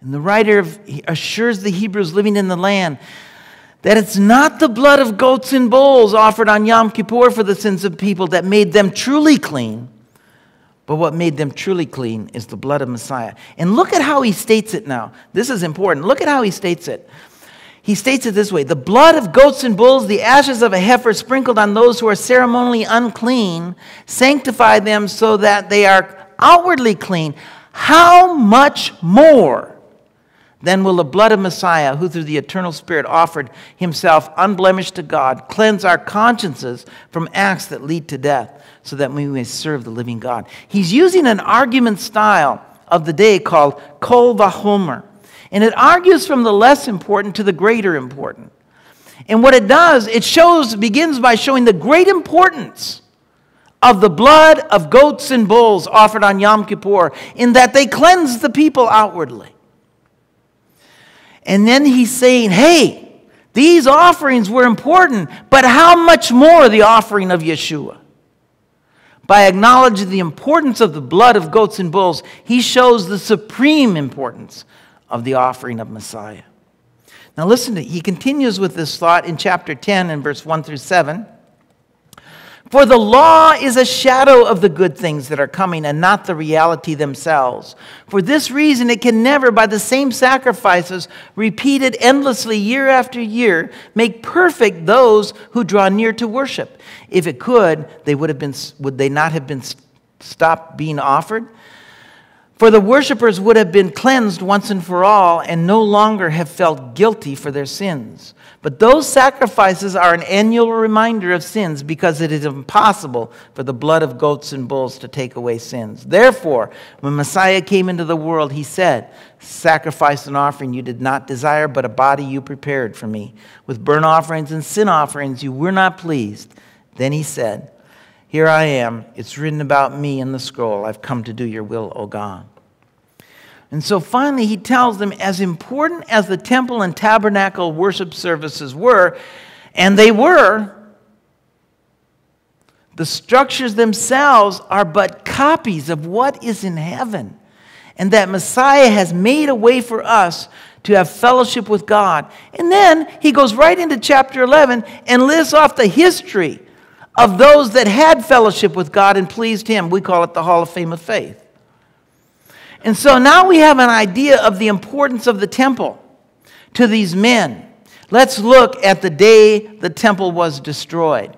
And the writer assures the Hebrews living in the land that it's not the blood of goats and bulls offered on Yom Kippur for the sins of people that made them truly clean, but what made them truly clean is the blood of Messiah. And look at how he states it now. This is important. Look at how he states it. He states it this way: the blood of goats and bulls, the ashes of a heifer sprinkled on those who are ceremonially unclean, sanctify them so that they are outwardly clean. How much more then will the blood of Messiah, who through the eternal Spirit offered himself unblemished to God, cleanse our consciences from acts that lead to death, so that we may serve the living God. He's using an argument style of the day called kol vachomer. And it argues from the less important to the greater important. And what it does, begins by showing the great importance of the blood of goats and bulls offered on Yom Kippur, in that they cleanse the people outwardly. And then he's saying, hey, these offerings were important, but how much more the offering of Yeshua? By acknowledging the importance of the blood of goats and bulls, he shows the supreme importance of the offering of Messiah. Now listen to it. He continues with this thought in chapter 10 and verse 1 through 7. For the law is a shadow of the good things that are coming and not the reality themselves. For this reason, it can never, by the same sacrifices repeated endlessly year after year, make perfect those who draw near to worship. If it could, would they not have been stopped being offered? For the worshipers would have been cleansed once and for all and no longer have felt guilty for their sins. But those sacrifices are an annual reminder of sins, because it is impossible for the blood of goats and bulls to take away sins. Therefore, when Messiah came into the world, he said, sacrifice and offering you did not desire, but a body you prepared for me. With burnt offerings and sin offerings you were not pleased. Then he said, here I am. It's written about me in the scroll. I've come to do your will, O God. And so finally he tells them, as important as the temple and tabernacle worship services were, and they were, the structures themselves are but copies of what is in heaven. And that Messiah has made a way for us to have fellowship with God. And then he goes right into chapter 11 and lists off the history of those that had fellowship with God and pleased him. We call it the Hall of Fame of Faith. And so now we have an idea of the importance of the temple to these men. Let's look at the day the temple was destroyed.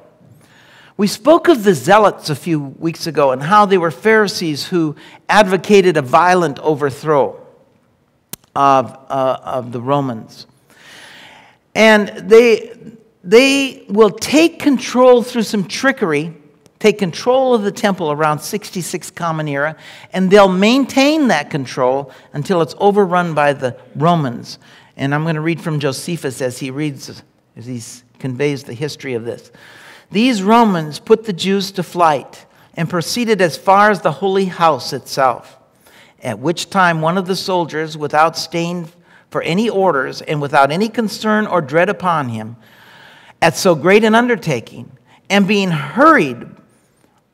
We spoke of the Zealots a few weeks ago and how they were Pharisees who advocated a violent overthrow of the Romans. And they will take control through some trickery, take control of the temple around 66 Common Era, and they'll maintain that control until it's overrun by the Romans. And I'm going to read from Josephus as he conveys the history of this. These Romans put the Jews to flight and proceeded as far as the holy house itself, at which time one of the soldiers, without staying for any orders and without any concern or dread upon him, at so great an undertaking, and being hurried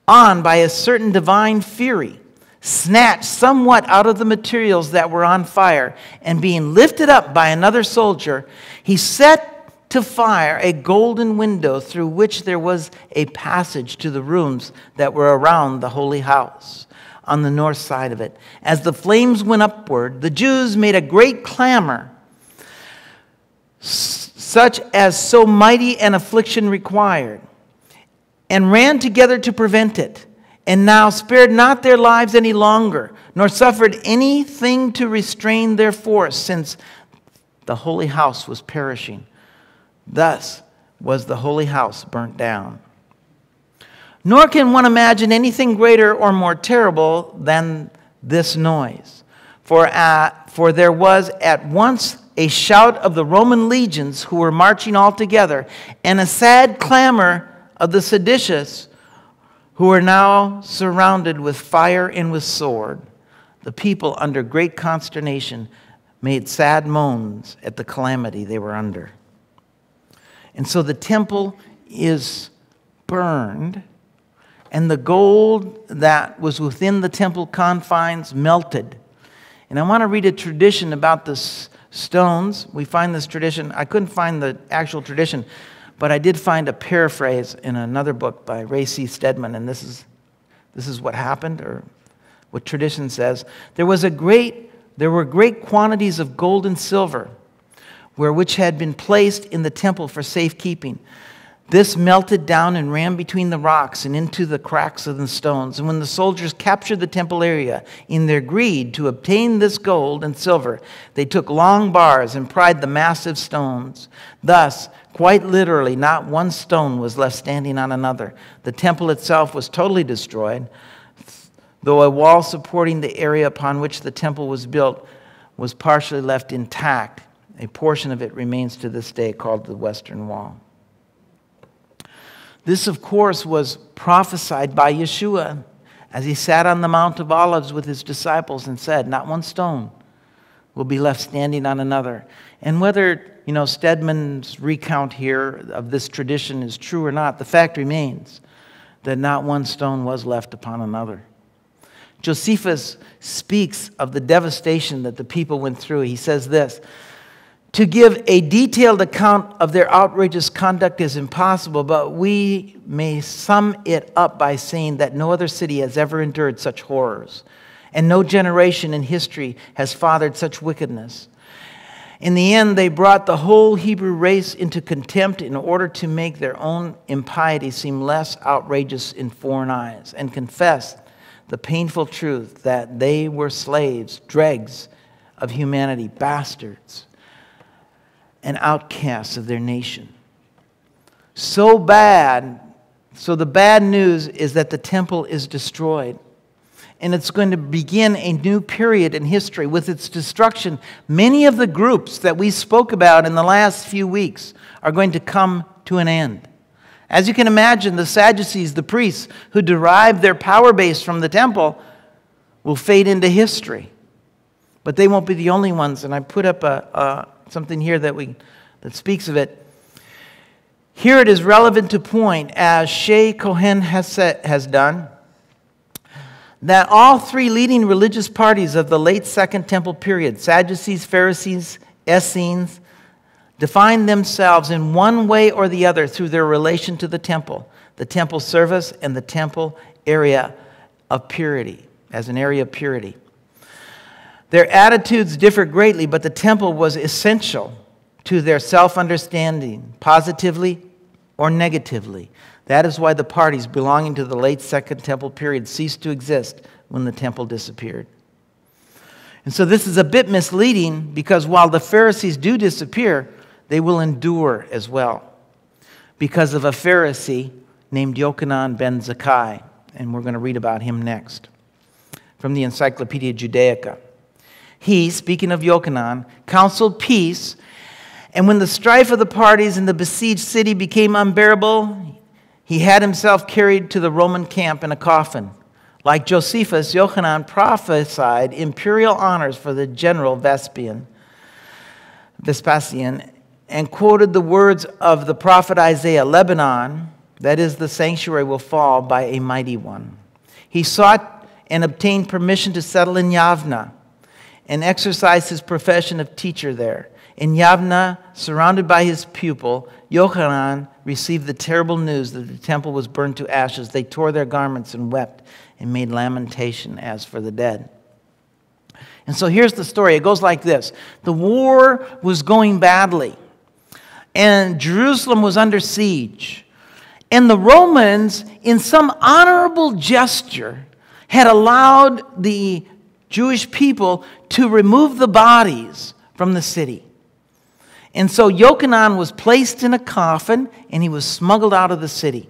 on by a certain divine fury, snatched somewhat out of the materials that were on fire, and being lifted up by another soldier, he set to fire a golden window through which there was a passage to the rooms that were around the holy house on the north side of it. As the flames went upward, the Jews made a great clamor, such as so mighty an affliction required, and ran together to prevent it, and now spared not their lives any longer, nor suffered anything to restrain their force, since the holy house was perishing. Thus was the holy house burnt down. Nor can one imagine anything greater or more terrible than this noise. For there was at once a shout of the Roman legions who were marching all together, and a sad clamor of the seditious who are now surrounded with fire and with sword. The people, under great consternation, made sad moans at the calamity they were under. And so the temple is burned, and the gold that was within the temple confines melted. And I want to read a tradition about the stones. We find this tradition. I couldn't find the actual tradition, but I did find a paraphrase in another book by Ray C. Stedman, and this is what happened, or what tradition says. There were great quantities of gold and silver, which had been placed in the temple for safekeeping. This melted down and ran between the rocks and into the cracks of the stones. And when the soldiers captured the temple area, in their greed to obtain this gold and silver, they took long bars and pried the massive stones. Thus, quite literally, not one stone was left standing on another. The temple itself was totally destroyed, though a wall supporting the area upon which the temple was built was partially left intact. A portion of it remains to this day, called the Western Wall. This, of course, was prophesied by Yeshua as he sat on the Mount of Olives with his disciples and said, not one stone will be left standing on another. And whether, Stedman's recount here of this tradition is true or not, the fact remains that not one stone was left upon another. Josephus speaks of the devastation that the people went through. He says this: to give a detailed account of their outrageous conduct is impossible, but we may sum it up by saying that no other city has ever endured such horrors, and no generation in history has fathered such wickedness. In the end, they brought the whole Hebrew race into contempt in order to make their own impiety seem less outrageous in foreign eyes, and confessed the painful truth that they were slaves, dregs of humanity, bastards, and outcasts of their nation. So bad, so the bad news is that the temple is destroyed. And it's going to begin a new period in history. With its destruction, many of the groups that we spoke about in the last few weeks are going to come to an end. As you can imagine, the Sadducees, the priests who derived their power base from the temple, will fade into history. But they won't be the only ones. And I put up something here that speaks of it. Here it is relevant to point, as Shea Cohen has done, that all three leading religious parties of the late Second Temple period, Sadducees, Pharisees, Essenes, defined themselves in one way or the other through their relation to the temple service, and the temple area of purity, as an area of purity. Their attitudes differ greatly, but the temple was essential to their self-understanding, positively or negatively. That is why the parties belonging to the late Second Temple period ceased to exist when the temple disappeared. And so this is a bit misleading, because while the Pharisees do disappear, they will endure as well, because of a Pharisee named Yochanan ben Zakkai, and we're going to read about him next from the Encyclopedia Judaica. He, speaking of Yochanan, counseled peace, and when the strife of the parties in the besieged city became unbearable, he had himself carried to the Roman camp in a coffin. Like Josephus, Yochanan prophesied imperial honors for the general Vespasian, and quoted the words of the prophet Isaiah, Lebanon, that is, the sanctuary, will fall by a mighty one. He sought and obtained permission to settle in Yavna and exercise his profession of teacher there. In Yavna, surrounded by his pupil, Yochanan received the terrible news that the temple was burned to ashes. They tore their garments and wept and made lamentation as for the dead. And so here's the story. It goes like this. The war was going badly, and Jerusalem was under siege. And the Romans, in some honorable gesture, had allowed the Jewish people to remove the bodies from the city. And so Yochanan was placed in a coffin, and he was smuggled out of the city.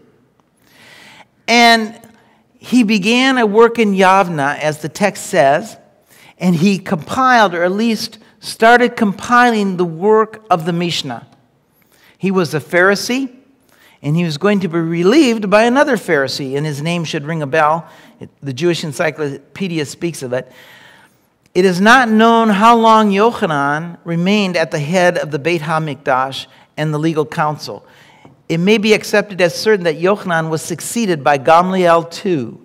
And he began a work in Yavna, as the text says, and he compiled, or at least started compiling, the work of the Mishnah. He was a Pharisee, and he was going to be relieved by another Pharisee, and his name should ring a bell. The Jewish Encyclopedia speaks of it. It is not known how long Yochanan remained at the head of the Beit HaMikdash and the legal council. It may be accepted as certain that Yochanan was succeeded by Gamliel II.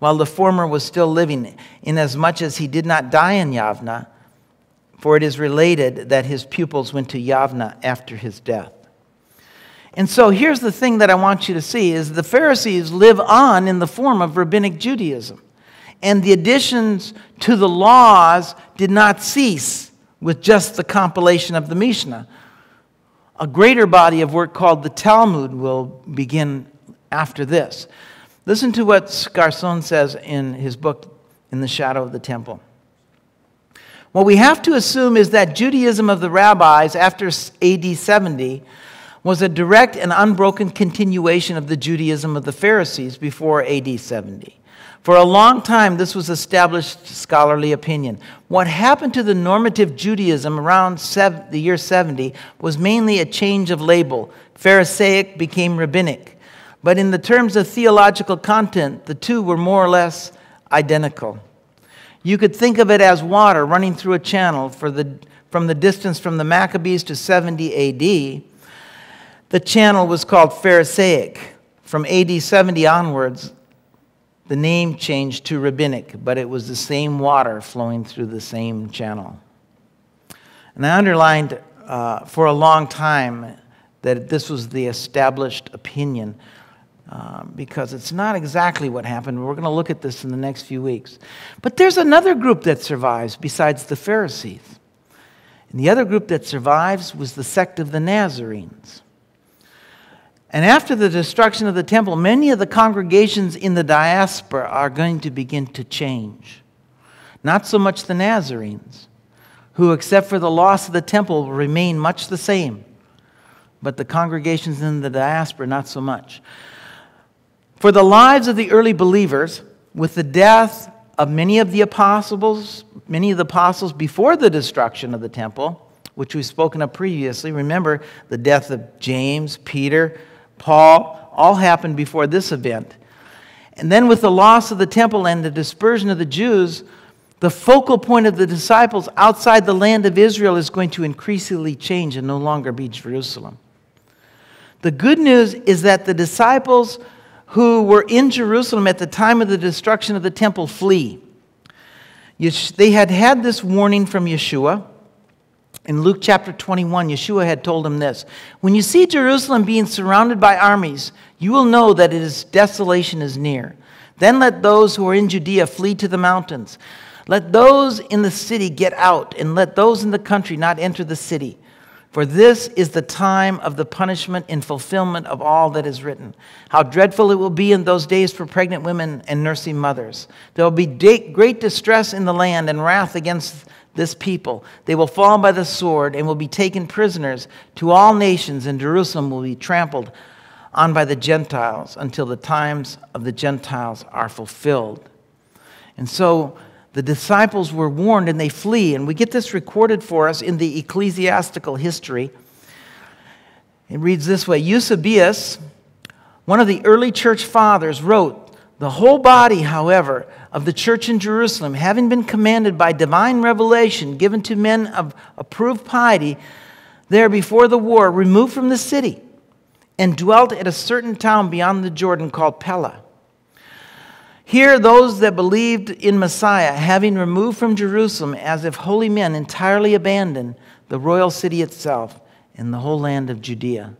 while the former was still living, inasmuch as he did not die in Yavna, for it is related that his pupils went to Yavna after his death. And so here's the thing that I want you to see, is the Pharisees live on in the form of rabbinic Judaism. And the additions to the laws did not cease with just the compilation of the Mishnah. A greater body of work called the Talmud will begin after this. Listen to what Garson says in his book, In the Shadow of the Temple. What we have to assume is that Judaism of the rabbis after AD 70 was a direct and unbroken continuation of the Judaism of the Pharisees before AD 70. For a long time, this was established scholarly opinion. What happened to the normative Judaism around the year 70 was mainly a change of label. Pharisaic became rabbinic. But in the terms of theological content, the two were more or less identical. You could think of it as water running through a channel from the distance from the Maccabees to 70 AD. The channel was called Pharisaic. From AD 70 onwards, the name changed to rabbinic, but it was the same water flowing through the same channel. And I underlined for a long time that this was the established opinion because it's not exactly what happened. We're going to look at this in the next few weeks. But there's another group that survives besides the Pharisees. And the other group that survives was the sect of the Nazarenes. And after the destruction of the temple, many of the congregations in the diaspora are going to begin to change. Not so much the Nazarenes, who, except for the loss of the temple, will remain much the same. But the congregations in the diaspora, not so much. For the lives of the early believers, with the death of many of the apostles before the destruction of the temple, which we've spoken of previously, remember the death of James, Peter, Paul, all happened before this event. And then with the loss of the temple and the dispersion of the Jews, the focal point of the disciples outside the land of Israel is going to increasingly change and no longer be Jerusalem. The good news is that the disciples who were in Jerusalem at the time of the destruction of the temple flee. They had had this warning from Yeshua. In Luke chapter 21, Yeshua had told them this: when you see Jerusalem being surrounded by armies, you will know that its desolation is near. Then let those who are in Judea flee to the mountains. Let those in the city get out, and let those in the country not enter the city. For this is the time of the punishment in fulfillment of all that is written. How dreadful it will be in those days for pregnant women and nursing mothers. There will be great distress in the land and wrath against this people. They will fall by the sword and will be taken prisoners to all nations, and Jerusalem will be trampled on by the Gentiles until the times of the Gentiles are fulfilled. And so the disciples were warned and they flee. And we get this recorded for us in the ecclesiastical history. It reads this way: Eusebius, one of the early church fathers, wrote, the whole body, however, of the church in Jerusalem, having been commanded by divine revelation given to men of approved piety, there before the war, removed from the city and dwelt at a certain town beyond the Jordan called Pella. Here, those that believed in Messiah, having removed from Jerusalem as if holy men, entirely abandoned the royal city itself and the whole land of Judea.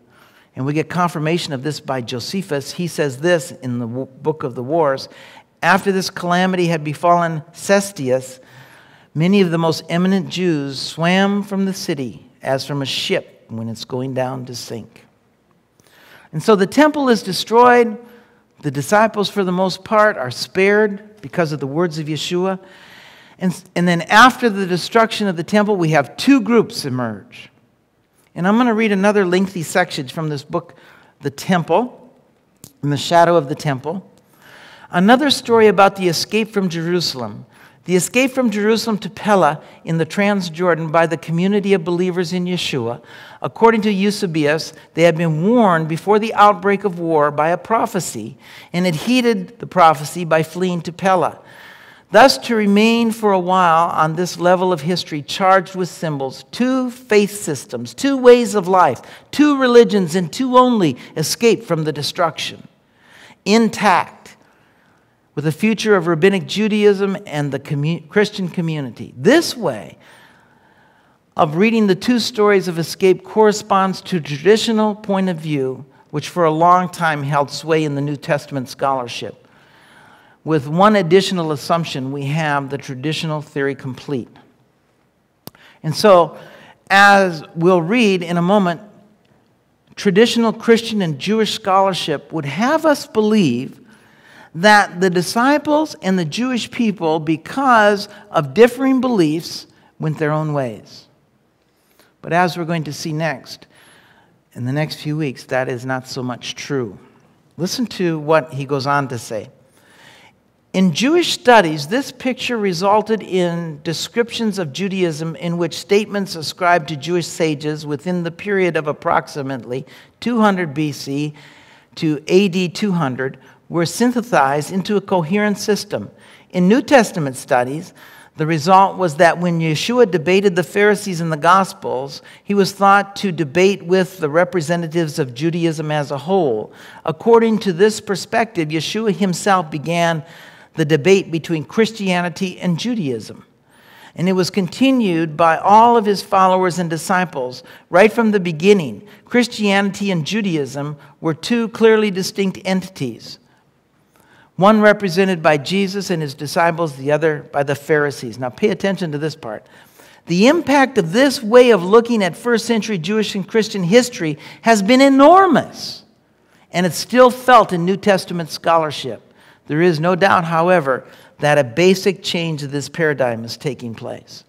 And we get confirmation of this by Josephus. He says this in the book of the Wars: after this calamity had befallen Cestius, many of the most eminent Jews swam from the city as from a ship when it's going down to sink. And so the temple is destroyed. The disciples, for the most part, are spared because of the words of Yeshua. And then after the destruction of the temple, we have two groups emerge. And I'm going to read another lengthy section from this book, The Temple, In the Shadow of the Temple. Another story about the escape from Jerusalem. The escape from Jerusalem to Pella in the Transjordan by the community of believers in Yeshua. According to Eusebius, they had been warned before the outbreak of war by a prophecy and had heeded the prophecy by fleeing to Pella. Thus, to remain for a while on this level of history charged with symbols, two faith systems, two ways of life, two religions, and two only escaped from the destruction. Intact with the future of rabbinic Judaism and the Christian community. This way of reading the two stories of escape corresponds to a traditional point of view, which for a long time held sway in the New Testament scholarship. With one additional assumption, we have the traditional theory complete. And so, as we'll read in a moment, traditional Christian and Jewish scholarship would have us believe that the disciples and the Jewish people, because of differing beliefs, went their own ways. But as we're going to see next, in the next few weeks, that is not so much true. Listen to what he goes on to say. In Jewish studies, this picture resulted in descriptions of Judaism in which statements ascribed to Jewish sages within the period of approximately 200 BC to AD 200 were synthesized into a coherent system. In New Testament studies, the result was that when Yeshua debated the Pharisees in the Gospels, he was thought to debate with the representatives of Judaism as a whole. According to this perspective, Yeshua himself began the debate between Christianity and Judaism. And it was continued by all of his followers and disciples. Right from the beginning, Christianity and Judaism were two clearly distinct entities. One represented by Jesus and his disciples, the other by the Pharisees. Now pay attention to this part. The impact of this way of looking at first century Jewish and Christian history has been enormous. And it's still felt in New Testament scholarship. There is no doubt, however, that a basic change of this paradigm is taking place.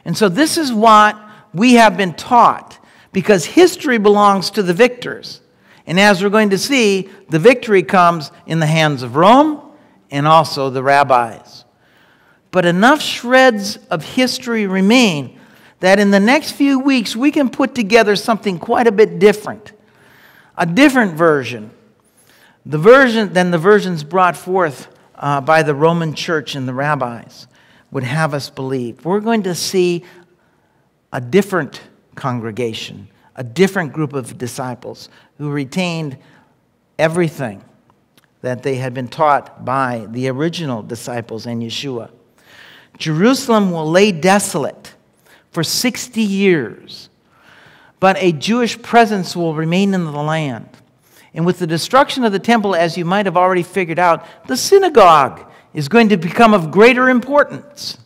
And so this is what we have been taught, because history belongs to the victors. And as we're going to see, the victory comes in the hands of Rome and also the rabbis. But enough shreds of history remain that in the next few weeks we can put together something quite a bit different. A different version. Than the versions brought forth by the Roman church and the rabbis would have us believe. We're going to see a different congregation, a different group of disciples who retained everything that they had been taught by the original disciples and Yeshua. Jerusalem will lay desolate for 60 years, but a Jewish presence will remain in the land. And with the destruction of the temple, as you might have already figured out, the synagogue is going to become of greater importance.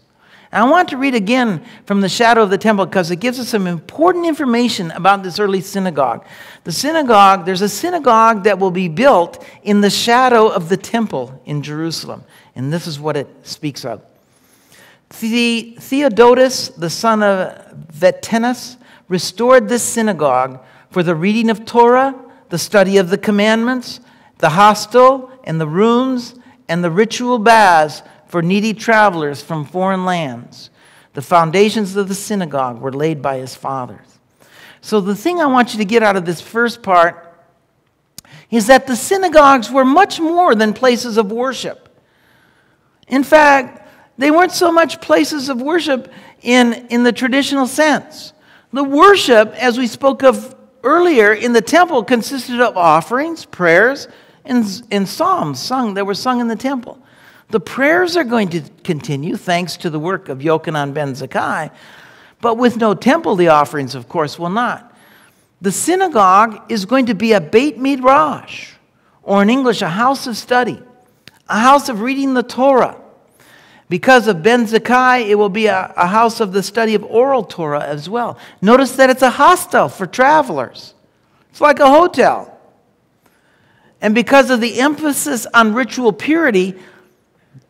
And I want to read again from the shadow of the temple because it gives us some important information about this early synagogue. The synagogue, there's a synagogue that will be built in the shadow of the temple in Jerusalem. And this is what it speaks of. Theodotus, the son of Vetenus, restored this synagogue for the reading of Torah, the study of the commandments, the hostel and the rooms, and the ritual baths for needy travelers from foreign lands. The foundations of the synagogue were laid by his fathers. So the thing I want you to get out of this first part is that the synagogues were much more than places of worship. In fact, they weren't so much places of worship in the traditional sense. The worship, as we spoke of earlier, in the temple consisted of offerings, prayers, and psalms that were sung in the temple. The prayers are going to continue thanks to the work of Yochanan ben Zakkai, but with no temple, the offerings, of course, will not. The synagogue is going to be a Beit Midrash, or in English, a house of study, a house of reading the Torah. Because of Ben Zakkai, it will be a house of the study of oral Torah as well. Notice that it's a hostel for travelers. It's like a hotel. And because of the emphasis on ritual purity,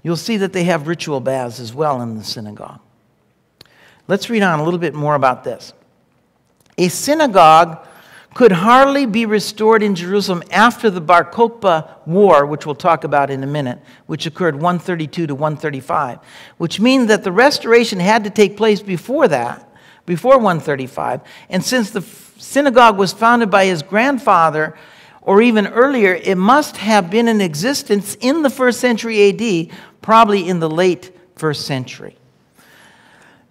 you'll see that they have ritual baths as well in the synagogue. Let's read on a little bit more about this. A synagogue could hardly be restored in Jerusalem after the Bar Kokhba War, which we'll talk about in a minute, which occurred 132 to 135, which means that the restoration had to take place before that, before 135. And since the synagogue was founded by his grandfather, or even earlier, it must have been in existence in the 1st century AD, probably in the late 1st century.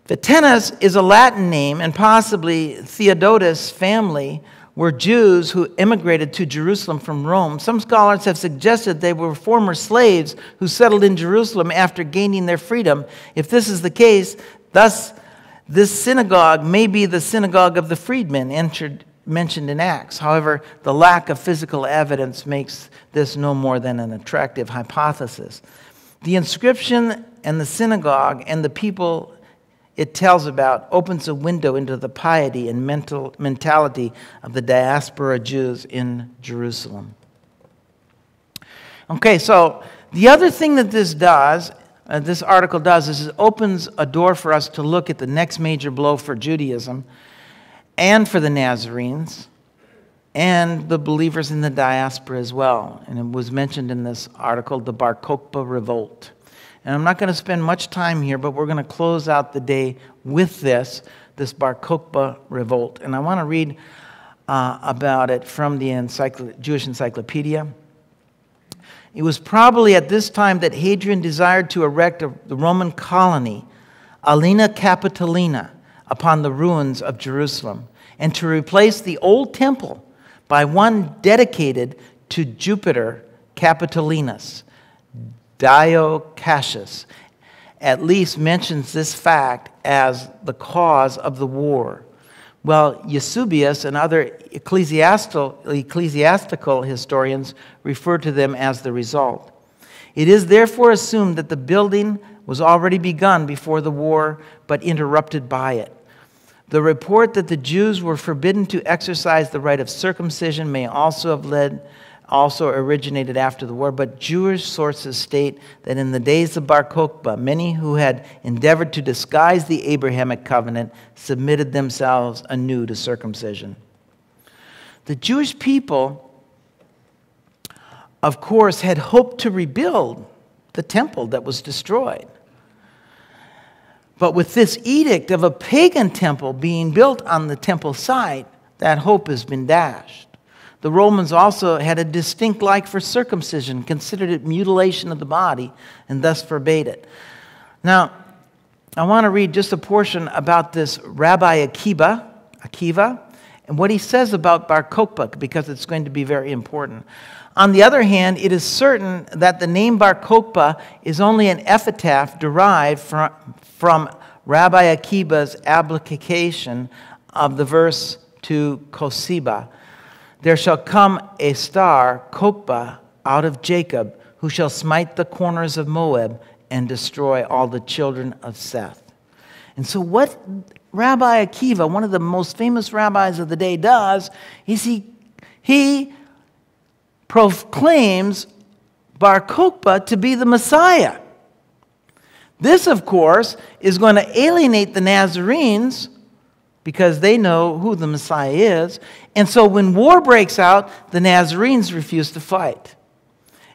Vetenus is a Latin name, and possibly Theodotus' family were Jews who immigrated to Jerusalem from Rome. Some scholars have suggested they were former slaves who settled in Jerusalem after gaining their freedom. If this is the case, thus this synagogue may be the synagogue of the freedmen mentioned in Acts. However, the lack of physical evidence makes this no more than an attractive hypothesis. The inscription and the synagogue and the people it tells about opens a window into the piety and mentality of the diaspora Jews in Jerusalem. Okay, so the other thing that this article does, is it opens a door for us to look at the next major blow for Judaism and for the Nazarenes and the believers in the diaspora as well. And it was mentioned in this article, the Bar Kokhba revolt. And I'm not going to spend much time here, but we're going to close out the day with this Bar Kokhba revolt. And I want to read about it from the Jewish Encyclopedia. It was probably at this time that Hadrian desired to erect the Roman colony, Alina Capitolina, upon the ruins of Jerusalem, and to replace the old temple by one dedicated to Jupiter Capitolinus. Dio Cassius at least mentions this fact as the cause of the war, while Eusebius and other ecclesiastical historians refer to them as the result. It is therefore assumed that the building was already begun before the war, but interrupted by it. The report that the Jews were forbidden to exercise the rite of circumcision may also originated after the war, but Jewish sources state that in the days of Bar Kokhba, many who had endeavored to disguise the Abrahamic covenant submitted themselves anew to circumcision. The Jewish people, of course, had hoped to rebuild the temple that was destroyed. But with this edict of a pagan temple being built on the temple site, that hope has been dashed. The Romans also had a distinct like for circumcision, considered it mutilation of the body, and thus forbade it. Now, I want to read just a portion about this Rabbi Akiva, and what he says about Bar Kokhba, because it's going to be very important. On the other hand, it is certain that the name Bar Kokhba is only an epitaph derived from Rabbi Akiva's application of the verse to Kosiba. There shall come a star, Kokhba, out of Jacob, who shall smite the corners of Moab and destroy all the children of Seth. And so what Rabbi Akiva, one of the most famous rabbis of the day, does is he proclaims Bar Kokhba to be the Messiah. This, of course, is going to alienate the Nazarenes because they know who the Messiah is. And so when war breaks out, the Nazarenes refuse to fight.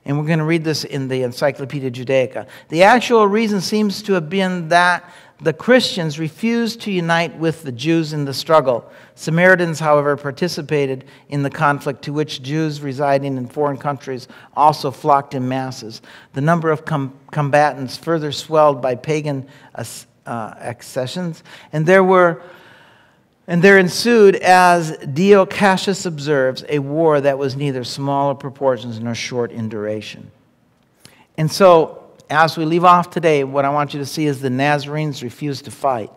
And we're going to read this in the Encyclopedia Judaica. The actual reason seems to have been that the Christians refused to unite with the Jews in the struggle. Samaritans, however, participated in the conflict, to which Jews residing in foreign countries also flocked in masses. The number of combatants further swelled by pagan accessions, and there ensued, as Dio Cassius observes, a war that was neither small in proportions nor short in duration. And so, as we leave off today, what I want you to see is the Nazarenes refuse to fight.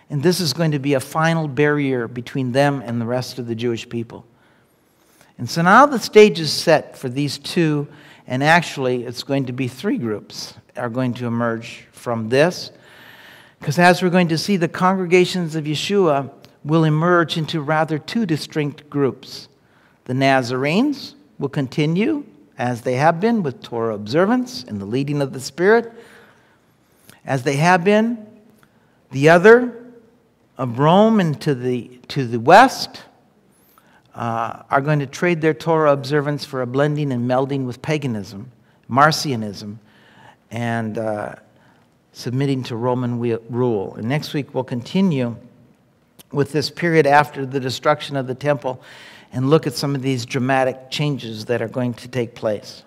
And this is going to be a final barrier between them and the rest of the Jewish people. And so now the stage is set for these two, and actually it's going to be three groups are going to emerge from this. Because as we're going to see, the congregations of Yeshua will emerge into rather two distinct groups. The Nazarenes will continue, as they have been, with Torah observance and the leading of the Spirit, as they have been. The other, of Rome and to the west, are going to trade their Torah observance for a blending and melding with paganism, Marcionism, and submitting to Roman rule. And next week we'll continue with this period after the destruction of the temple and look at some of these dramatic changes that are going to take place.